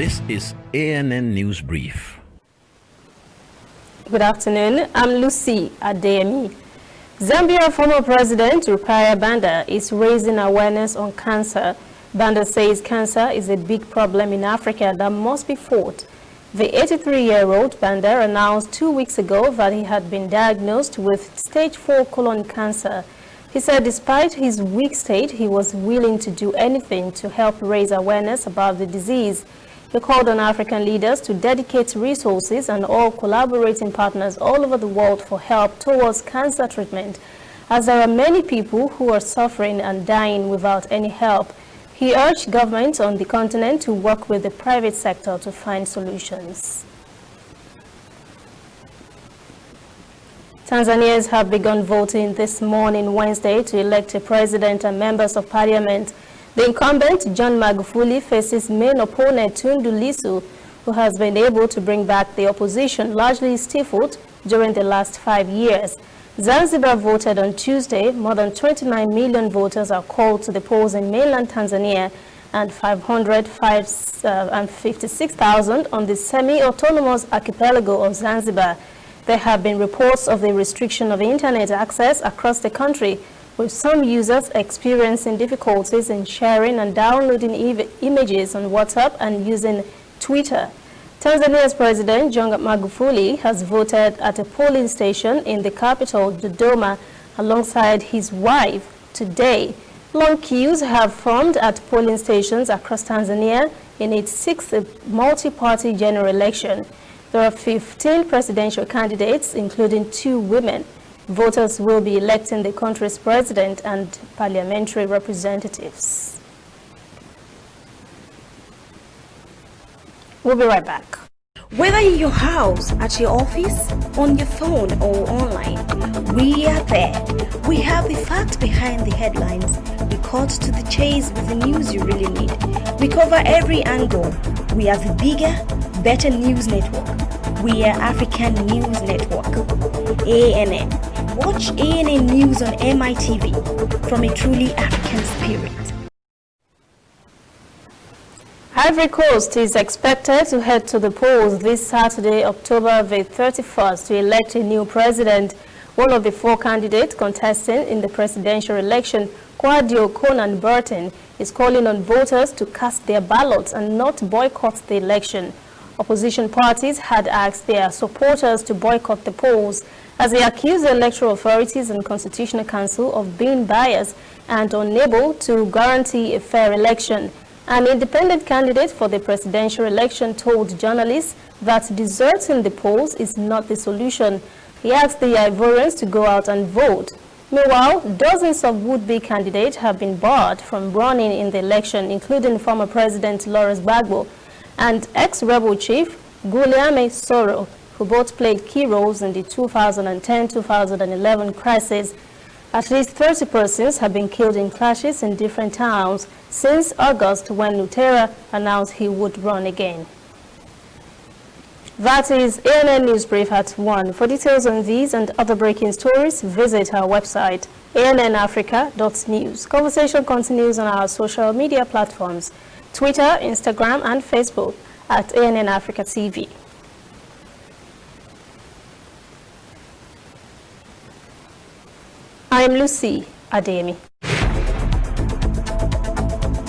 This is ANN News Brief. Good afternoon. I'm Lucy Adeyemi. Zambia former President Rupiah Banda is raising awareness on cancer. Banda says cancer is a big problem in Africa that must be fought. The 83-year-old Banda announced 2 weeks ago that he had been diagnosed with stage 4 colon cancer. He said despite his weak state, he was willing to do anything to help raise awareness about the disease. He called on African leaders to dedicate resources and all collaborating partners all over the world for help towards cancer treatment, as there are many people who are suffering and dying without any help. He urged governments on the continent to work with the private sector to find solutions. Tanzanians have begun voting this morning, Wednesday, to elect a president and members of parliament. The incumbent, John Magufuli, faces main opponent Tundu Lissu, who has been able to bring back the opposition largely stifled during the last 5 years. Zanzibar voted on Tuesday. More than 29 million voters are called to the polls in mainland Tanzania and 556,000 on the semi-autonomous archipelago of Zanzibar. There have been reports of the restriction of internet access across the country, with some users experiencing difficulties in sharing and downloading images on WhatsApp and using Twitter. Tanzania's President John Magufuli has voted at a polling station in the capital, Dodoma, alongside his wife today. Long queues have formed at polling stations across Tanzania in its 6th multi-party general election. There are 15 presidential candidates, including 2 women. Voters will be electing the country's president and parliamentary representatives. We'll be right back. Whether in your house, at your office, on your phone or online, we are there. We have the facts behind the headlines. We cut to the chase with the news you really need. We cover every angle. We are the bigger, better news network. We are African News Network. ANN. Watch ANN News on MITV from a truly African spirit. Ivory Coast is expected to head to the polls this Saturday, October the 31st, to elect a new president. One of the 4 candidates contesting in the presidential election, Kwadio Conan Burton, is calling on voters to cast their ballots and not boycott the election. Opposition parties had asked their supporters to boycott the polls as they accuse the electoral authorities and Constitutional Council of being biased and unable to guarantee a fair election. An independent candidate for the presidential election told journalists that deserting the polls is not the solution. He asked the Ivorians to go out and vote. Meanwhile, dozens of would-be candidates have been barred from running in the election, including former President Laurent Gbagbo and ex-rebel chief Guillaume Soro, who both played key roles in the 2010-2011 crisis. At least 30 persons have been killed in clashes in different towns since August, when Lutera announced he would run again. That is ANN News Brief at 1. For details on these and other breaking stories, visit our website, annafrica.news. Conversation continues on our social media platforms, Twitter, Instagram, and Facebook at ANN Africa TV. I am Lucy Adeyemi.